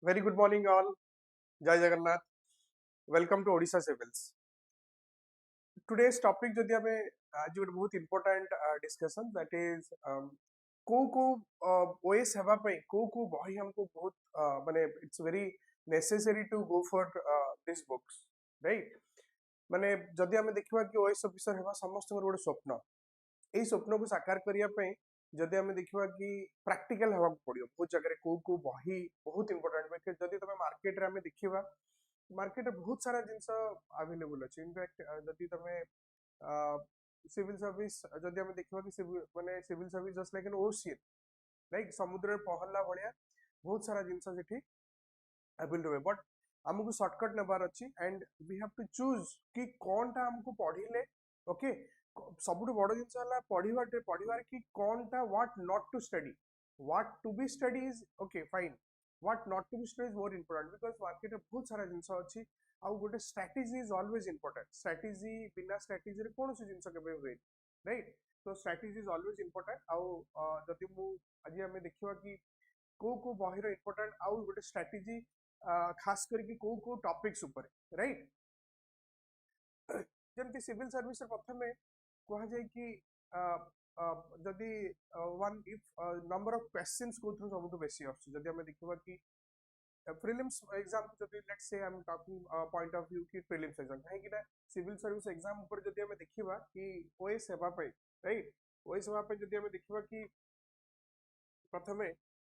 Very good morning all. Jai Jagannath. Welcome to Odisha Civils. Today's topic जदि हमें आज ଗୋଟେ बहुत important discussion that is को OS हेबा पई को बही हमको बहुत माने it's very necessary to go for these books, right? माने जदि हमें देखिबा कि OS ऑफिसर हेबा समस्त ଗୋଟେ स्वप्न एई स्वप्न को साकार करिया पई जदि हमें देखिबा कि प्रैक्टिकल हेबा पड़ियो बहुत जगह को बही बहुत इंपोर्टेंट बे जदि तमे मार्केट रे हमें देखिबा मार्केट बहुत सारा जिनस अवेलेबल अछि इनफैक्ट जदि तमे सिविल सर्विस जदि हमें देखिबा कि माने civil service just like an ocean like समुद्र रे पहरला भलिया बहुत सारा जिनस सेठी अवेलेबल बट हमको शॉर्टकट नेबार अछि and we have to choose कि कोनटा हमको पढिले ओके सबुठ बड़ जिनस हला पढ़िबार कि कोनटा what not to study what to be study is okay fine what not to be study is more important because market में बहुत सारा जिनस अछि आउ गोटे strategy is always important strategy बिना स्ट्रेटजी रे कोन से जिनस केबे होय राइट तो स्ट्रेटजी इज ऑलवेज इंपोर्टेंट आउ जति मु आज हमें देखिबा कि को बहिर इंपोर्टेंट आउ गोटे स्ट्रेटजी खास करके को टॉपिक्स ऊपर राइट जमती सिविल सर्विस प्रथमे कहा जाए कि जदि one if number of questions को थ्रू सबुठ बेसी आछि जदि हमें देखिबा कि प्रीलिम्स एग्जाम जदि let's say I am talking point of view कि प्रीलिम्स एग्जाम काहे कि ना सिविल सर्विस एग्जाम ऊपर जदि हमें देखिबा कि ओएस हेबा पे राइट ओएस हेबा पे जदि हमें देखिबा कि प्रथमे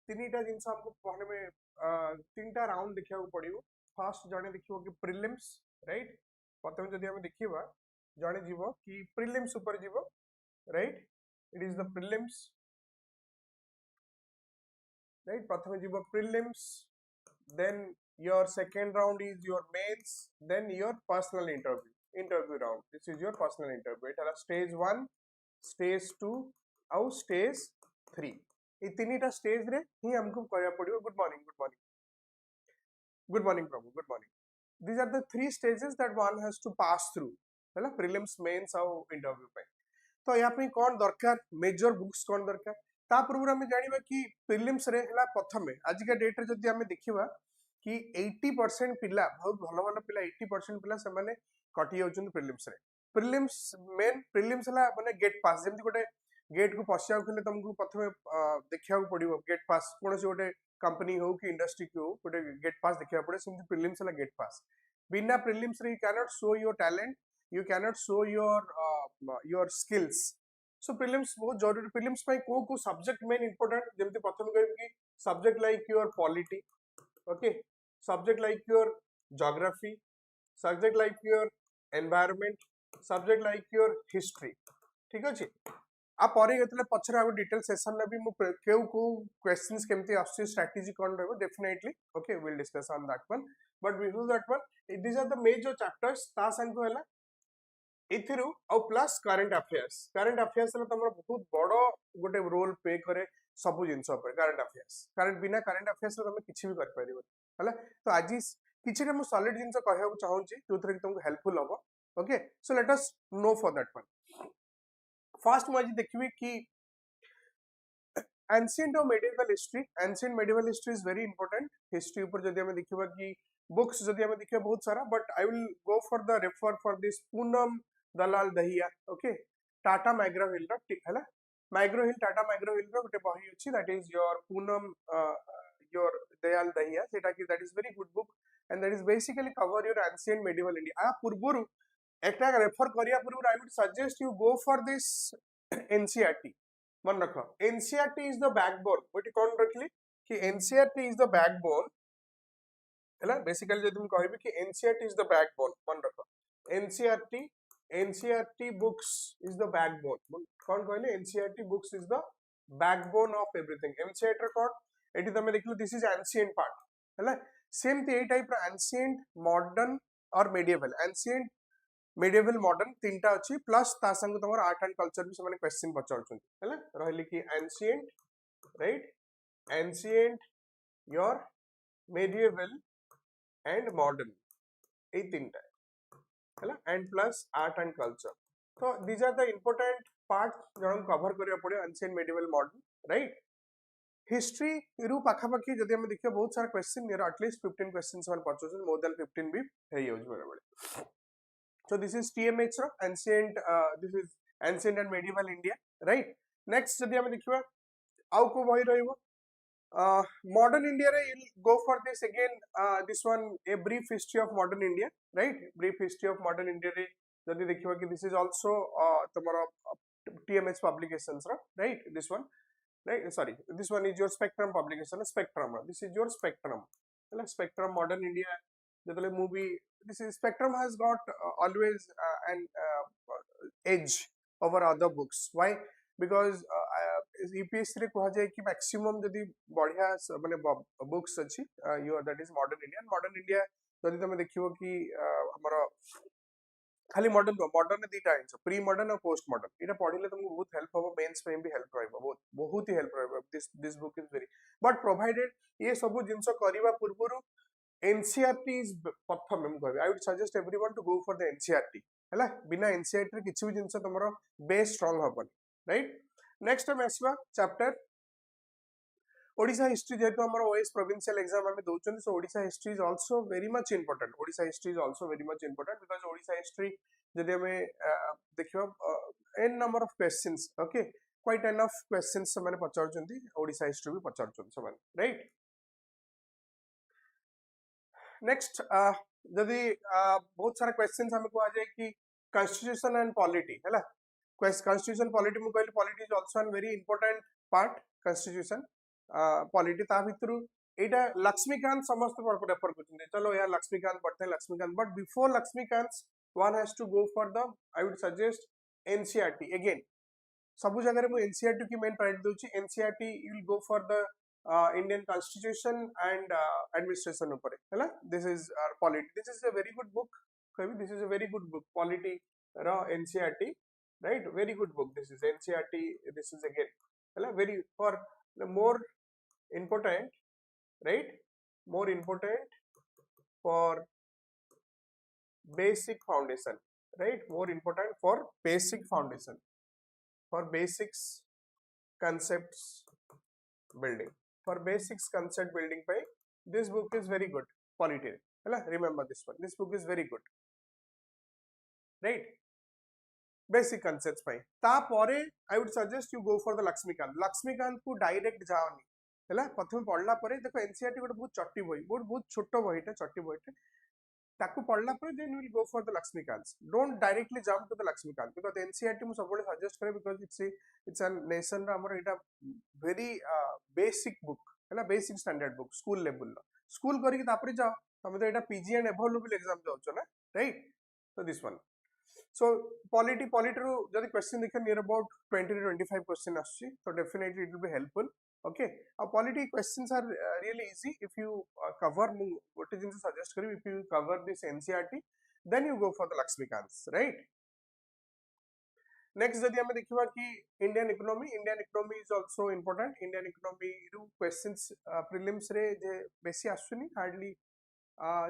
तीनटा जिनस हमको पहले में तीनटा राउंड देखिया पड़ियो फर्स्ट जने देखिबो कि प्रीलिम्स राइट प्रथमे जदि हमें देखिबा जने जीवो कि प्रीलिम्स ऊपर जीवो right it is the prelims right प्रथमे जीवो prelims then your second round is your mains then your personal interview round this is your personal interview it is stage 1 stage 2 और stage 3 ये तीनटा स्टेज रे ही हमको करया पड़ियो good morning Prabhu good morning these are the three stages that one has to pass through हैला prelims mains और interview पे तो या पे कोन दरकार मेजर बुक्स कोन दरकार ता पूर्व हम जानिबा कि प्रीलिम्स रे हला प्रथमे आज का डेट रे जदी हम देखिबा कि 80% पिला बहुत भलो भलो पिला 80% पिला से माने कटि जाउछन प्रीलिम्स रे प्रीलिम्स मेन प्रीलिम्स हला माने गेट पास जेमति गोटे गेट को पसिया खले तुमको प्रथमे देखिया पड़िबो गेट पास कोनसे गोटे कंपनी हो कि इंडस्ट्री को गोटे गेट पास देखिया पड़े सेमति प्रीलिम्स हला गेट पास बिना प्रीलिम्स रे you can not show your talent you cannot show your skills so prelims बहुत जरूरी prelims पे को subject main important जेमति प्रथम कहब कि subject like your polity okay subject like your geography subject like your environment subject like your history ठीक अछि आ परे गतले पछरा आ डिटेल सेशन ले भी मु को क्वेश्चंस केमति आसी स्ट्रेटजी कोन रहबो definitely okay we will discuss on that one but before that one these are the major chapters ता संग होला इथिरु और प्लस करंट अफेयर्स रे तमरा बहुत बड़ो गोटे रोल प्ले करे सब जिंस पर करंट अफेयर्स बिना करंट अफेयर्स रे तमे किछि भी कर परिबो हला तो आज किछि रे मु सॉलिड जिंस कहया चाहू छी जोथरे कि तुमको हेल्पफुल होबो okay so let us know for that one first मु आज देखिबी कि एंशिएंट और medieval history is very important history ऊपर जदि हम देखिबा कि बुक्स जदि हम देखिबा बहुत सारा but I will go for the refer for this Poonam Dalal Dahiya okay Tata McGraw Hill ठीक है मैग्रो हिल टाटा मैग्रो हिल गोटे बही अछि that is your Poonam your Dayal Dahiya सेटा कि that is very good book and that is basically cover your ancient medieval India आ पूर्वरु एकटा रेफर करिया पूर्व I would suggest you go for this NCERT मन रखो NCERT is the backbone but कोन रखली कि एनसीईआरटी इज द बैकबोन हैला बेसिकली जदि हम कहबी कि एनसीईआरटी इज द बैकबोन मन रखो NCERT books is the backbone कौन कहले NCERT books is the backbone of everything NCERT रे कोन एठी तमे देखिलो दिस इज एंशिएंट पार्ट हैला सेम ते ए टाइप रो एंशिएंट मॉडर्न और मेडिएवल मॉडर्न तीनटा अछि प्लस ता संग तमर आर्ट एंड कल्चर भी माने क्वेश्चन पचारछन हैला रहली कि ancient right ancient your medieval and modern ए तीनटा हैला and plus art and culture तो these are the important part जण कवर करिया पड़े ancient medieval modern right history रु पाखापाखि जदि हम देखिए बहुत सारा question near at least 15 questions one पचुछन मोर देन 15 भी हे यूज बेले बेले so this is TMH ro ancient this is ancient and medieval India right next जदि हम देखिबा आउ को बही रहइबो modern India re you'll go for this again this one a brief history of modern India right brief history of modern India re जदि देखिबा कि this is also tomorrow TMH publications ro right this one right sorry this one is your spectrum publication spectrum this is your spectrum spectrum modern India the movie this is spectrum has got always an edge over other books why because EPSC रे कहा जाए कि maximum जदि बढ़िया माने books अच्छी you that is modern India जदि तमे देखिबो कि हमर खाली मॉडर्न दीटा आइछ प्री मॉडर्न और पोस्ट मॉडर्न इटा पढिले तुमको बहुत हेल्प होबो मेंस पे भी हेल्प रहइबो बहुत ही हेल्प रहइबो this book is very but provided ये सब जिंस करबा पूर्वरु NCERT इज प्रथम हम कहबी I would suggest everyone to go for the NCERT हैला बिना NCERT रे किछि भी जिंस तमरो बेस स्ट्रांग हबन राइट नेक्स्ट हम आसीबा चैप्टर Odisha history जेहेतु हमर OS provincial exam हमें दोचन so Odisha history is also very much important Odisha history is also very much important because Odisha history जदि हमें देखियो n number of questions okay quite enough questions से माने पचार चंदी Odisha history भी पचार चंदी से माने right next जदि बहुत सारा questions हमें को आ जाए कि constitution and polity है ना constitution polity में कहले polity is also a very important part constitution polity ता भितरु एटा लक्ष्मीकांत समस्त रेफर करछन चलो यार लक्ष्मीकांत पढ़ते हैं Laxmikanth but before Laxmikanth one has to go for the I would suggest NCERT again सब जगह रे मु NCERT की मेन प्रायोरिटी दोची NCERT you will go for the Indian constitution and administration ऊपर हैला this is polity this is a very good book कहबी this is a very good book polity रो NCERT right very good book this is NCERT this is again हैला very for the more important right more important for basic foundation right more important for basic foundation for basics concepts building for basics concept building by this book is very good polity hala remember this one this book is very good right basic concepts पाई तापरे I would suggest you go for the Laxmikanth को direct जाओनी हैला प्रथम पढ़ला परे देखो NCERT गोटे बहुत चट्टी बही बहुत छोट बहीटा चट्टी बहीटा ताकू पढ़ला परे then you will go for the Laxmikanth don't directly jump to the Laxmikanth because NCERT मु सबले सजेस्ट करे बिकॉज़ इट्स अ नेशन रा हमर एटा वेरी बेसिक बुक हैला basic standard book school level school करी तापरे जाओ तमे तो एटा PG and above level exam जाउछो ना right so this one so polity ru jodi question dekhe near about 20 to 25 question aschi so definitely it will be helpful okay polity questions are really easy if you cover what is suggest kari if you cover this NCERT then you go for the Lakshmikants right next jodi ame dekhiba ki Indian economy is also important Indian economy ru questions prelims re je besi asuni hardly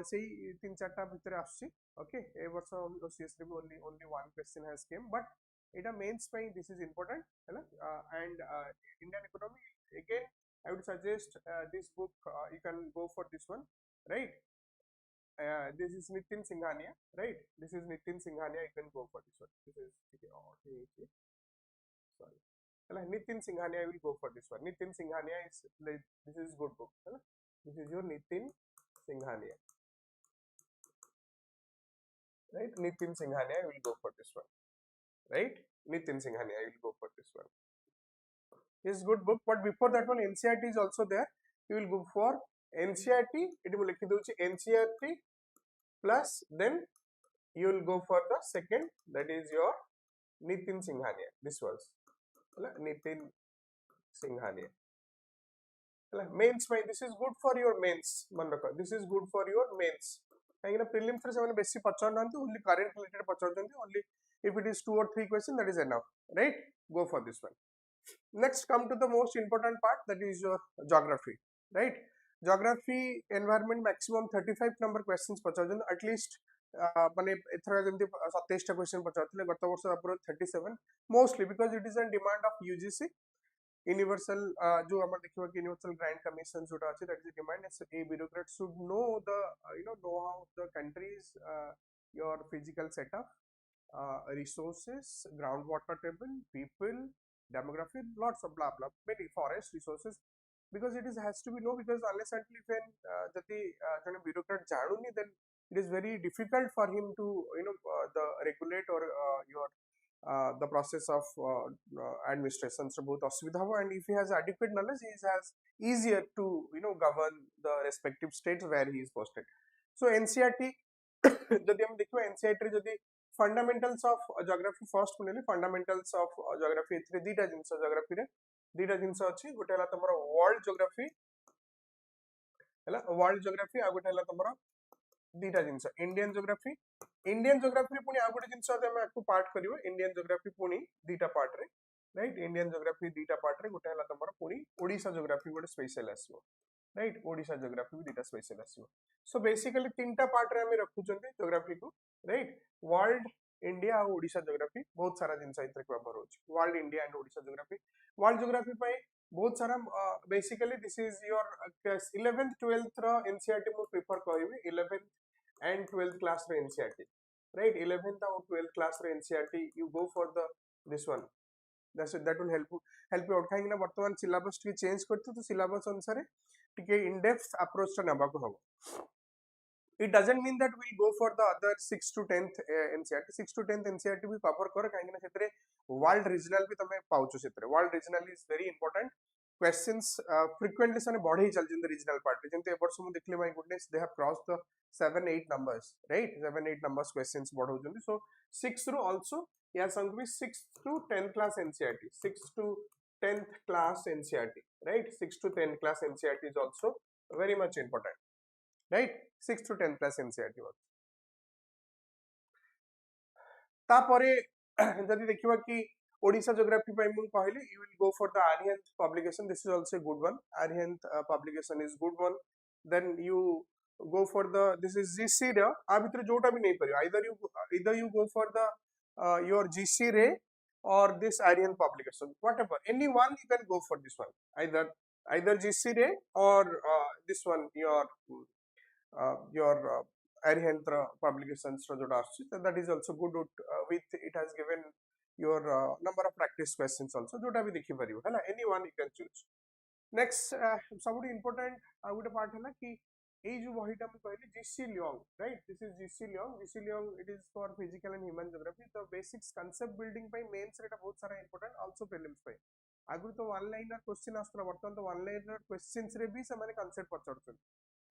say 3-4 भितर आसी okay ए वर्ष OCS रे only one question has came but Etah mains पे this is important हैला and Indian economy again I would suggest this book you can go for this one right this is Nitin Singhania right this is Nitin Singhania you can go for this one this is sorry हैला Nitin Singhania I will go for this one Nitin Singhania is this is good book हैला this is your Nitin Singhania right Nitin Singhania I will go for this one right Nitin Singhania I will go for this one is good book but before that one NCERT is also there you will go for NCERT it will likhi dochi NCERT plus then you will go for the second that is your Nitin Singhania this was Nitin Singhania mains this is good for your mains man rakha this is good for your mains काहेकि prelims रे से बेसी पचार नांती only current related पचार जंती only if it is 2 or 3 question that is enough right go for this one next come to the most important part that is your geography right geography environment maximum 35 number questions पचार जंती at least माने एथरा जंती 27 टा question पचारथिले गत वर्ष अपर 37 mostly because it is an demand of UGC universal जो हम देखिबा कि universal grant commission जोटा अछि that is demand as a bureaucrat should know the know how the country's your physical setup, resources, groundwater table, people, demography, lots of blah blah, many forest resources, because it is has to be know, because unless until when jati jane bureaucrat januni, then it is very difficult for him to the regulate or your the process of administration so both asubidha habo, and if he has adequate knowledge he has easier to govern the respective states where he is posted. So NCERT जदि हम देखिबा NCERT रे जदि fundamentals of geography first पुनेली fundamentals of geography एथरे दीटा जिंस geography रे दीटा जिंस अछि, गोटे हला तमरो वर्ल्ड ज्योग्राफी हला वर्ल्ड ज्योग्राफी आ गोटे हला तमरो दीटा जिंस इंडियन ज्योग्राफी रे पुनी आ गोटे जिंस हम आपको पार्ट करिवो इंडियन ज्योग्राफी पुनी दीटा पार्ट रे, राइट इंडियन ज्योग्राफी दीटा पार्ट रे गोटे हला तमरो पुनी ओडिशा ज्योग्राफी गोटे स्पेशल आसीबो, राइट ओडिशा ज्योग्राफी भी दीटा स्पेशल आसीबो. सो बेसिकली तीनटा पार्ट रे हम रखुचंती ज्योग्राफी को, राइट वर्ल्ड इंडिया और ओडिशा ज्योग्राफी बहुत सारा जिंस इतरे कवर होची. World India and Odisha geography पय बहुत सारा basically this is your 11th 12th रो एनसीईआरटी मु प्रेफर करबी 11th and 12th class रे NCERT, right 11th और 12th class रे NCERT you go for the this one, that will help you out काहे ना वर्तमान सिलेबस टी चेंज करते तो सिलेबस अनुसार टिके इन डेप्थ अप्रोच टा नबा को हबो. It doesn't mean that we'll go for the other 6 to 10th NCERT 6 to 10th NCERT भी कवर कर काहे ना सेतरे वर्ल्ड रीजनल भी तमे पाउचो सेतरे world regional is very important questions frequently sane बढ़े चल जिन रीजनल पार्ट जेंते एबर्स मु देखले my goodness they have crossed the 7-8 numbers, right 7-8 numbers questions बढ़ो जंदी. सो 6 रो आल्सो या संग भी 6 to 10th class NCERT 6 to 10th class NCERT, right 6 to 10th class NCERT is also very much important, right 6 to 10th class NCERT work. तापरे जदि देखिबा कि Odisha geography पय मु कहली you will go for the Arihant publication, this is also good one. Arihant publication is good one. Then you go for the this is GC रे आ भितर जोटा भी नहीं परियो, either you go for the your GC रे or this Aryan publication, whatever any one you can go for this one, either GC रे or this one your Aryan publications ro jota आछि, that is also good with it has given your number of practice questions also जोटा भी देखि परियो हैला, any one you can choose. Next सबुठी important आ गोटे पार्ट है कि ए जो बहीटा मु कहली GC Leong, right this is GC Leong it is for physical and human geography. तो बेसिक्स कांसेप्ट बिल्डिंग पे मेंस रेटा बहुत सारा इंपोर्टेंट आल्सो प्रीलिम्स पे. आगु तो वन लाइनर क्वेश्चन आस्तरा, वर्तमान तो वन लाइनर क्वेश्चंस रे भी से माने कांसेप्ट पचड़छन.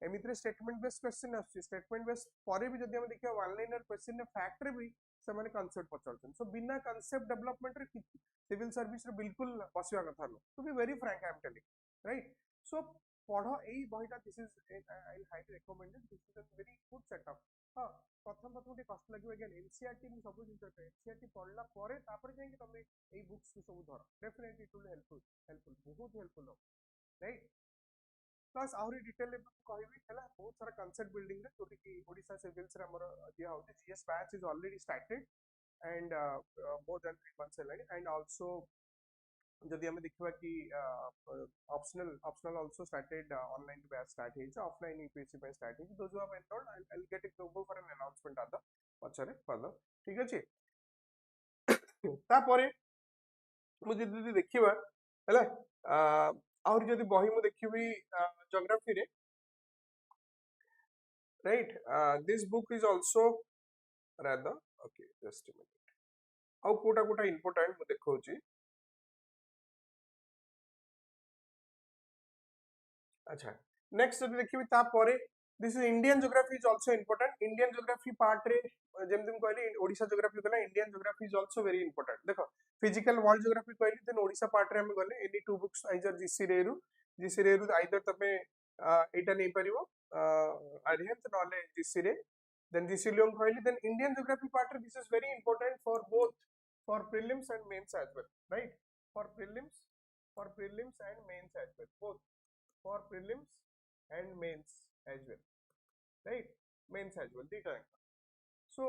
एमित्रे स्टेटमेंट बेस्ड क्वेश्चन आछि, स्टेटमेंट बेस्ड परे भी जदि हम देखिया वन लाइनर क्वेश्चन रे फैक्ट रे भी से माने कांसेप्ट पचड़छन. सो बिना कांसेप्ट डेवलपमेंट रे सिविल सर्विस रे बिल्कुल बसिया कथा न, to be very frank I am telling, right so पढ़ो एई बहिटा this is I will highly recommended, this is a very good setup. हां प्रथम टे कष्ट लागो अगेन एनसीईआरटी मु सब जिंस एनसीईआरटी पढ़ला परे तापर जाय कि तमे एई बुक्स को सब धर, डेफिनेटली इट विल हेल्पफुल बहुत हेल्पफुल हो, राइट. प्लस आउरी डिटेल में कहबी हला बहुत सारा कांसेप्ट बिल्डिंग रे जोटी कि ओडिशा सिविल्स रे हमर दिया होते. GS batch is already started and more than 3 months already, and also जदि हमें देखिबा कि optional also started online batch start हे छै, ऑफलाइन यूपीएससी पे स्टार्ट हे छै. Those have enrolled I will get it go for an announcement आदा पछरे फर्दर, ठीक अछि. तापरे मु जदि देखिबा हला और जदि बही मु देखिबी ज्योग्राफी रे, right this book is also rather okay just a minute आउ कोटा कोटा इंपोर्टेंट मु देखौ छी. अच्छा नेक्स्ट जदि देखिबी तापरे this is Indian geography is also important. Indian geography part रे जेम कहली ओडिशा ज्योग्राफी गला, Indian geography is also very important. देखो फिजिकल वर्ल्ड ज्योग्राफी कहली देन ओडिशा पार्ट रे हम गले any two books either GC रे आइदर तमे एटा नै परिवो आर्यंत नले जीसी रे, देन जीसी लियोंग कहली. देन इंडियन ज्योग्राफी पार्ट रे this is very important for both for prelims and mains as well, right for prelims and mains as well, both for prelims and mains as well, right mains as well dita. so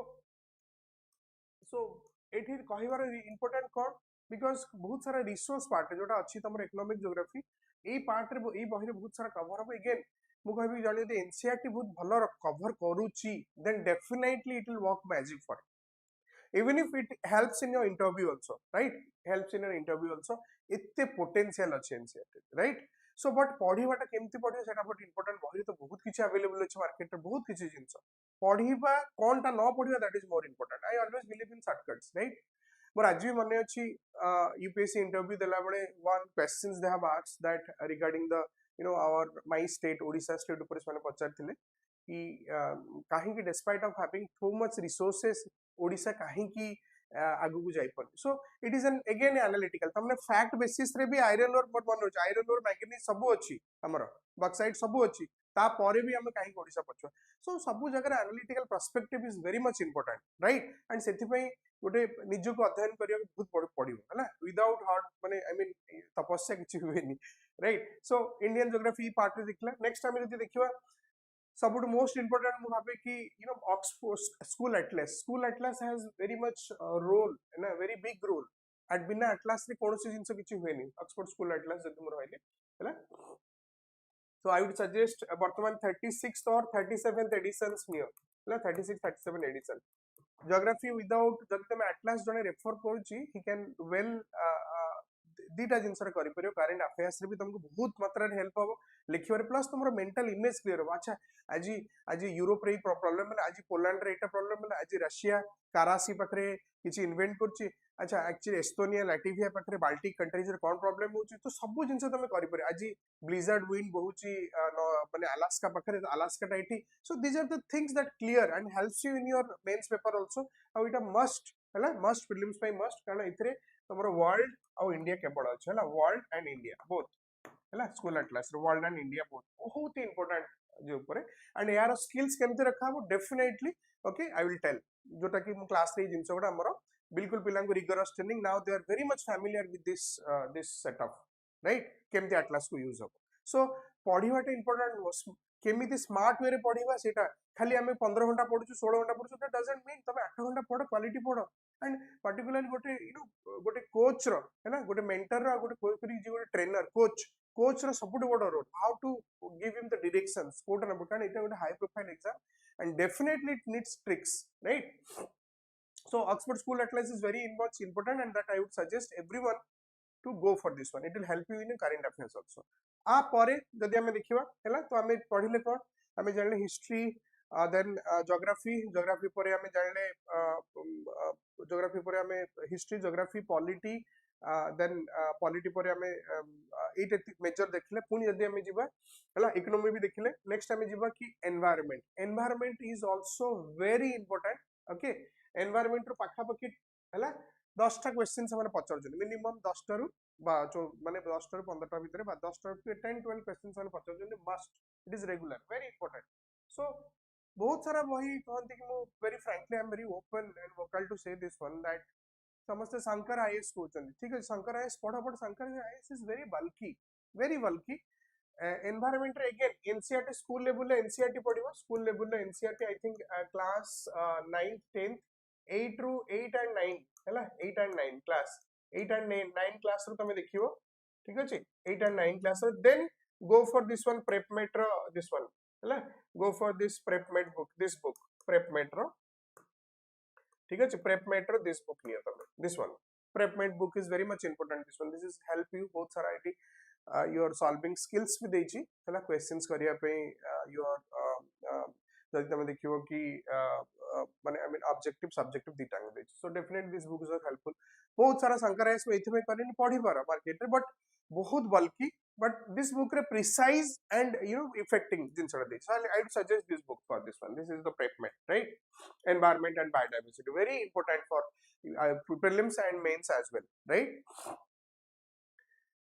so एठी कहिबार important cone because बहुत सारा resource part जोटा अच्छी तुम economic geography ये part रे ये बही बहुत सारा कवर हम अगेन मु कहबी जने यदि एनसीईआरटी बहुत भल कवर करूची then definitely it will work magic for even if it helps in your interview also, right? Helps in your interview also. इतने potential अच्छे NCERT, right? So but पढ़ीबाटा केमती पढ़िबा सेटा बहुत important बही तो बहुत किछि अवेलेबल अछि मार्केट रे बहुत किछि जिंस पढ़ीबा कोनटा न पढ़ीबा that is more important. I always believe in shortcuts, right? मोर आज भी मने अछि यूपीएससी इंटरव्यू देला बळे one questions they have asked that regarding the our my state Odisha state ऊपर माने पचारथिले कि कहीं की despite of having so much resources Odisha कहीं की आगु को जाई पर so it is N again analytical तमने फैक्ट बेसिस रे भी आयरन ओर मोर मन होछ आयरन ओर मैग्नीज सब अछि हमर बक्साइट सब अछि ता परे भी हम कहीं ओडिशा पछ सो सब जगह analytical perspective is very much important right and सेति पई गोटे निज को अध्ययन करिया बहुत पड़िबो हला विदाउट हार्ड माने आई मीन तपस्या किछि हुएनी right so Indian geography part रे देखला नेक्स्ट टाइम जदी देखिबा सबुठ मोस्ट इंपोर्टेंट मु भाबे कि Oxford school atlas has very much role ना वेरी बिग रोल एट बिना एटलस रे कोनोसी जिंस किछि हुएनी ऑक्सफोर्ड स्कूल एटलस जदि मु रहले हला so I would suggest वर्तमान 36th or 37th editions neo हला 36 37 edition geography without जदि तमे एटलस जने रेफर करूची ही कैन वेल दीटा जिनस रे करि परियो करंट अफेयर्स रे भी तुमको बहुत मात्रा रे हेल्प हो लिखिबार प्लस तुमरो मेंटल इमेज क्लियर हो अच्छा आज आज यूरोप रे प्रॉब्लम मतलब आज पोलैंड रे एटा प्रॉब्लम मतलब आज रशिया कारासी पखरे किछि इन्वेंट करछि अच्छा एक्चुअली एस्टोनिया लैटविया पखरे बाल्टिक कंट्रीज रे कोन प्रॉब्लम होछि तो सब जिनस तमे करि परियो आज ब्लिजर्ड विंड बहुछि माने अलास्का पखरे अलास्का टाइटी so these are the things that clear and helps you in your mains paper also how it must हला मस्ट प्रीलिम्स पे मस्ट कारण इथरे तमरो वर्ल्ड और इंडिया केवल अच्छे है वर्ल्ड एंड इंडिया बोथ है school atlas world and India both बहुत ही इंपोर्टेंट जो ऊपर एंड यार स्किल्स केमती रखा हो definitely okay I will tell जोटा कि मु क्लास रे जिंस गुडा हमर बिल्कुल पिलां को rigorous training now they are very much familiar with this setup right केमती एटलस को यूज हो सो पढ़ीवाटा इंपोर्टेंट केमिति स्मार्ट वे रे पढ़ीवा सेटा खाली हमें 15 घंटा पढुछु 16 घंटा पढुछु दैट डजंट मीन तमे 8 घंटा पढो क्वालिटी पढो एंड पर्टिकुलरली गोटे गोटे कोच रो है ना गोटे मेंटर रो गोटे कोच करी जे गोटे ट्रेनर कोच रो सबुट बड़ role how to give him the directions कोट न बटन इटा गोटे high profile exam and definitely it needs tricks right so Oxford School Atlas is very much important and that I would suggest everyone to go for this one. It will help you in current affairs also. आ परे जदि हमें देखिबा हैला तो हमें पढ़िले कोन हमें जानले history then geography परे हमें जानले ज्योग्राफी परे हमें history geography polity then polity परे हमें एट मेजर देखले पुनी जदि हमें जिबा हैला इकोनॉमी भी देखले नेक्स्ट हमें जिबा कि environment is also very important okay environment रो पाखा पकी हैला 10टा क्वेश्चन से पचार मिनिमम 10टा रु माने 10टा रु 15टा भितर 10टा रु 10 12 क्वेश्चन से पचार must it is regular very important so बहुत सारा वही कहते कि मु very frankly I am very open and vocal to say this one that समस्त शंकर आईएएस कहउछन ठीक है शंकर आईएएस पढ़ शंकर आईएएस इज वेरी बल्की एनवायरनमेंट रे again NCERT school level NCERT पढ़िबो school level NCERT I think class 9th 10th 8 ru 8 and 9 हैला 8 and 9 class 8 and 9 class रो तमे देखिबो ठीक अछि 8 and 9 क्लास रो then go for this one PrepMate रो दिस वन हैला go for this PrepMate book this book PrepMate रो ठीक अछि प्रेपमेट रो दिस बुक नियो तमे this one PrepMate book is very much important this is help you बहुत सारा आईटी योर सॉल्विंग स्किल्स भी देछि हैला क्वेश्चंस करिया पे योर जदि तमे देखिबो कि माने आई मीन ऑब्जेक्टिव सब्जेक्टिव दिटा दे so definitely this books are helpful बहुत सारा संकरायस में इथे में करिन पढ़ी पार मार्केट रे बट बहुत बल्कि बट दिस बुक रे प्रिसाइज एंड इफेक्टिंग जिनसरा दे so I would suggest this book for this one this is the PrepMate right environment and biodiversity very important for prelims and mains as well right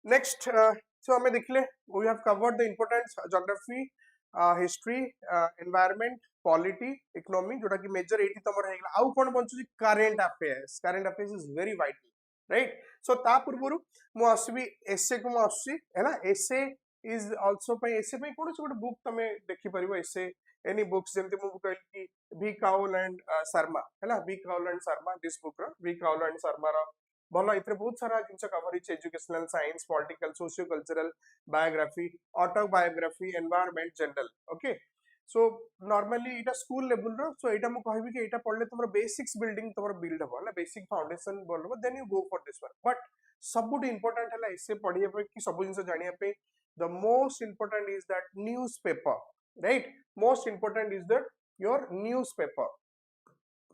next so हमें देखले we have covered the important geography history environment polity economy जोटा कि major 80 तमर हेगला आउ कोन बंचुची current affairs is very vital right so ता पूर्वरु मु आसबी एसे को मु आसी हैला एसे इज आल्सो पे एसे पे कोन छोट बुक तमे देखि परिबो एसे एनी बुक्स जेमते मु कहल कि वी काउल एंड शर्मा हैला V Kaul and Sharma this book रो वी काउल एंड शर्मा रो भल इतरे बहुत सारा जिनस कवर होइछ educational science political socio cultural biography autobiography environment general okay so normally इटा स्कूल लेवल रो सो इटा मु कहबी कि इटा पढ़ले तुमरो बेसिक्स बिल्डिंग तुमरो बिल्ड हो ना बेसिक फाउंडेशन बोलबो then you go for this one but सबुट इंपोर्टेंट है इससे पढ़िया पे कि सब जिन जानिया पे the most important is that newspaper right most important is that your newspaper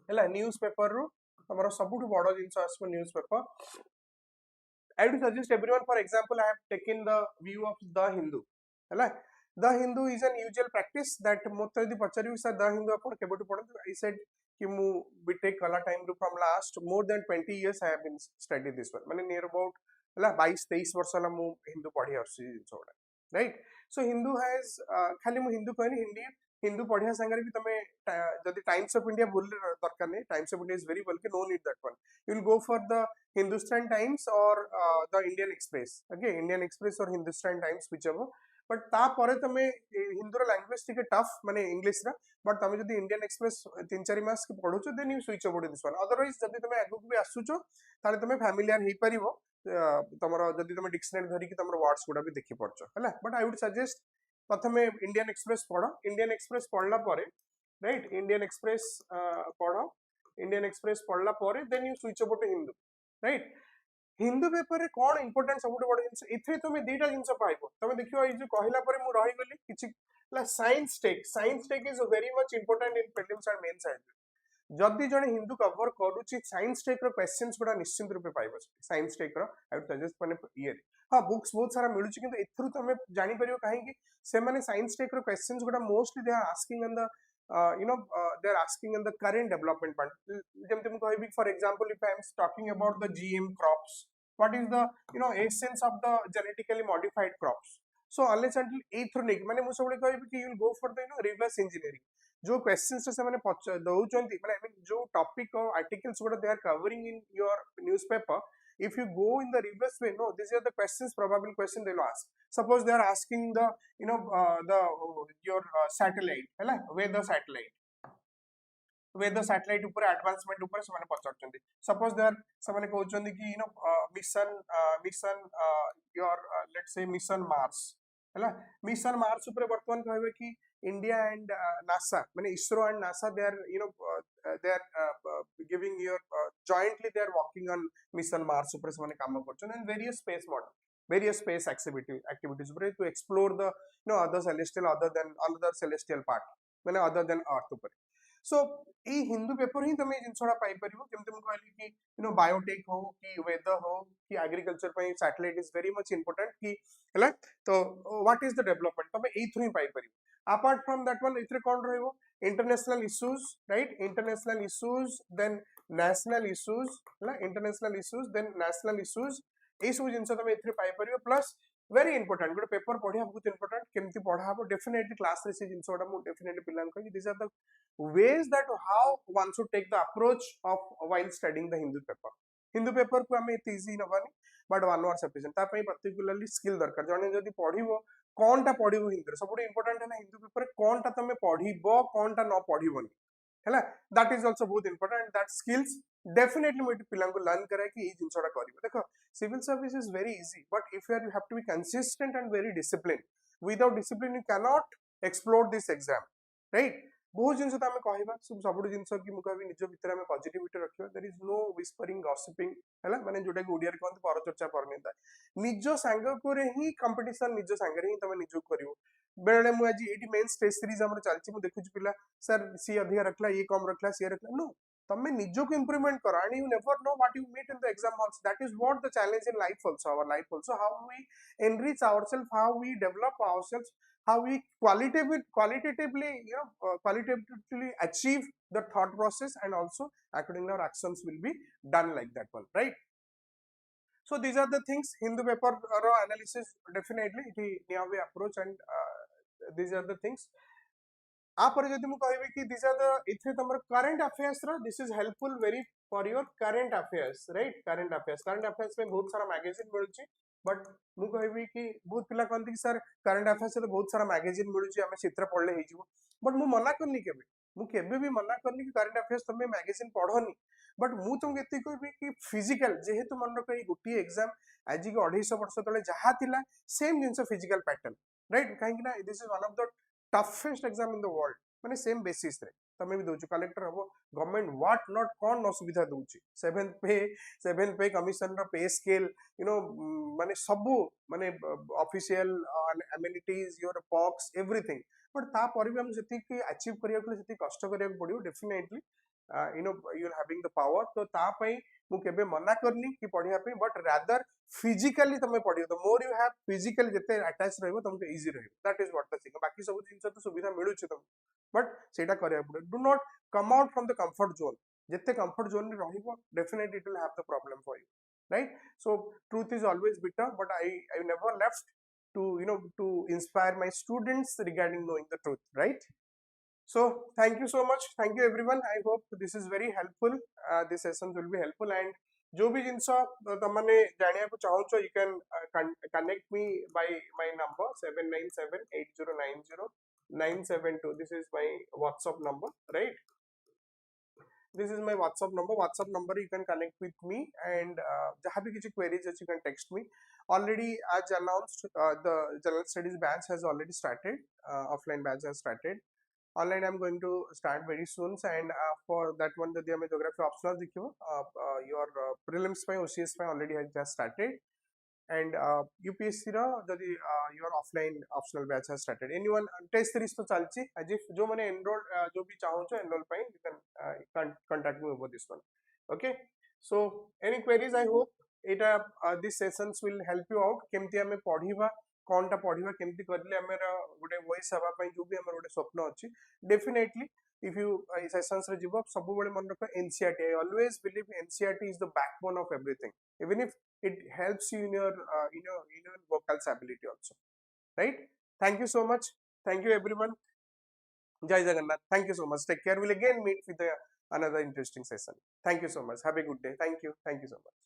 हैला न्यूज़पेपर रो हमरो सबुट बड़ जिंस आसबो newspaper I would suggest everyone, for example, I have taken the view of The Hindu. The Hindu is an usual practice that most of the pachari sir The Hindu upon kebetu padante. I said कि मु BTech वाला time रू from last more than 20 years I have been study this one माने near about हला 22-23 वर्ष ला मु हिंदू पढ़ी आसी जिंसोडा राइट सो हिंदू हैज खाली मु हिंदू कहनी हिंदू पढ़िया संगे भी तमे जदी टाइम्स ऑफ इंडिया बोल दरकार नहीं Times of India is very well के no need that one you will go for the Hindustan Times or the Indian Express okay Indian Express or Hindustan Times whichever but ता परे तमे हिंदूर language टिके tough माने इंग्लिश रा but तमे जदी इंडियन एक्सप्रेस 3-4 मास के पढुचो then you switch over to this one otherwise जदी तमे आगु भी आसुचो ताले तमे फैमिलियर हे परिबो तमरो जदी तमे डिक्शनरी धरि कि तमरो वर्ड्स गुडा भी देखि पड़छो हला बट आई वुड सजेस्ट प्रथमे इंडियन एक्सप्रेस पढ़ो इंडियन एक्सप्रेस पढ़ला परे राइट इंडियन एक्सप्रेस पढ़ो इंडियन एक्सप्रेस पढ़ला परे then you switch over to Hindu right Hindu paper रे कोन इंपोर्टेंट सबुट बड़ जिंस इथे तुमे दीटा जिंस पाइबो तुमे देखियो ए जो कहला परे मु रहि गेली किछि ला science tech is very much important in prelims and mains exam जदी जने हिंदू कवर करूची साइंस टेक रो क्वेश्चंस गुडा निश्चित रूपे पाइबो साइंस टेक रो आई वुड सजेस्ट माने ईयर हां बुक्स बहुत सारा मिलुची किंतु एथरु तुमे जानि परियो काहे कि से माने साइंस टेक रो क्वेश्चंस गुडा mostly they are asking on the they are asking in the current development part jemte mu kahibi for example if I am talking about the GM crops what is the essence of the genetically modified crops so unless until ethnic mane mu sabule kahibi ki you will go for the reverse engineering जो questions से मैंने दौचंती माने I mean जो topic or articles what they are covering in your newspaper if you go in the reverse way no these are the questions probable question they will ask suppose they are asking the your satellite हैला weather satellite ऊपर advancement ऊपर से माने पचारचंती suppose they are से माने कहउचंती कि mission your let's say mission Mars हैला mission Mars ऊपर वर्तमान कहबे कि India and NASA माने ISRO and NASA they are they are giving your jointly they are working on mission Mars ऊपर से माने काम करछन and various space model various space activities ऊपर to explore the other celestial part माने other than earth ऊपर so ए Hindu paper ही तमे जिनसोडा पाई परिबो केमते मु कहली कि बायोटेक हो कि वेदर हो कि एग्रीकल्चर पई satellite is very much important कि हला तो व्हाट इज द डेवलपमेंट तमे ए थ्रू ही पाई परिबो apart from that one इतरे कोन रहइबो international issues right international issues then national issues हला international issues then national issues ए सब जिंस तमे इतरे पाई परिबो plus very important good paper पढ़िया बहुत important केमती पढ़ाबो definitely class रे से जिंसोडा मु definitely पिलान कहि these are the ways that how one should take the approach of while studying the hindu paper को हमें इतनी easy नबानी but one hour sufficient ता पई particularly skill दरकार जने जदी पढ़िबो कोनटा पढ़िबो हिंदी सबुठ important है ना हिंदू पेपर कोनटा तमे पढ़िबो कोनटा न पढ़िबोनी हैला that is also बहुत important that skills definitely मोइ पिलान को लर्न करे कि ए जिंसोडा करिवो देखो civil service is very easy but if you have to be consistent and very disciplined without discipline you cannot explore this exam right बहुत जिंस त हमें कहबा सब सबुठ जिंस कि मु कहबी निज भीतर हमें पॉजिटिविटी रखियो there is no whispering gossiping हैला माने जोटा कि ओडिया रे कहत पर चर्चा परनेता निज संग को रे ही कंपटीशन निज संग रे ही तमे निज करिवो बेले मु आज एटी मेन स्टेज सीरीज हमर चलची मु देखुची पिला सर सी अधिक रखला ये कम रखला सी रखला नो तमे निजो को इंप्रूवमेंट करो and you never know what you meet in the exam halls that is what the challenge in life also our life also how we enrich ourselves how we develop ourselves how we qualitatively qualitatively achieve the thought process and also accordingly our actions will be done like that one right so these are the things hindu paper ro analysis definitely it niyawe approach and these are the things आप जदि मु कहबे कि this are the इथे तमर current affairs रा this is helpful very for your current affairs right current affairs में बहुत सारा मैगजीन मिलुची बट मु कहबी कि बहुत पिला कहंती कि सर करंट अफेयर्स से तो बहुत सारा मैगजीन मिलुची हमें चित्र पढ़ले हे जिवो बट मु मना करनी केबे मु केबे भी मना करनी कि करंट अफेयर्स तुम मैगजीन पढ़नी बट मु तुमको एति कहबी कि फिजिकल जेहेतु मन रख गोटे एग्जाम आज की 250 वर्ष तले जहाँ थिला सेम जिनस फिजिकल पैटर्न राइट कहीं this is one of the toughest exam in the world माने सेम बेसिस रे तमे भी दोछु कलेक्टर हबो गवर्नमेंट व्हाट नॉट कौन असुविधा दोछि सेवेंथ पे कमिशन रो पे स्केल यू नो माने सबु माने official amenities your pox everything but ता पर भी हम जति कि अचीव करिया को जति कष्ट करिया पड़ियो definitely you know you are having the power तो ता पई मु केबे मना करनी कि पढ़िया पे बट रादर फिजिकली तमे पढ़ियो the more you have physically जते अटैच रहबो तुमको इजी रहबो that is what the thing बाकी सब जिंस तो सुविधा मिलु छ तुम बट सेटा करिया पड़े do not come out from the comfort zone जते कंफर्ट जोन रे रहबो definitely it will have the problem for you right so truth is always bitter but I never left to you know to inspire my students regarding knowing the truth, right? So thank you so much, thank you everyone. I hope this is very helpful. This session will be helpful and जो भी जिनस तमने जानिया को चाहो छो you can connect me by my number 7978090972. This is my WhatsApp number, right? This is my WhatsApp number you can connect with me and jaha bhi kichi queries you can text me. Already as announced the general studies batch has already started, offline batch has started. Online I'm going to start very soon and for that one the geography optional dikhibo your prelims by OCS by already has just started and UPSC रा जदि your offline optional batch has started. Anyone test series तो चलची as if जो मैंने enroll जो भी चाहो छो enroll pi you can contact me over this one. Okay, so any queries I hope Etah this sessions will help you out केमती हमें पढ़ीबा कौन टा पढ़ीबा केमती करले हमरा गोटे वॉइस हवा पई जो भी हमर गोटे स्वप्न अछि definitely if you sessions रे जीवो सब बेले मन रखो NCERT. I always believe NCERT is the backbone of everything even if it helps you in your vocals ability also, right? Thank you so much, thank you everyone. Jai Jagannath, thank you so much, take care, we'll again meet with another interesting session. Thank you so much, have a good day. Thank you so much.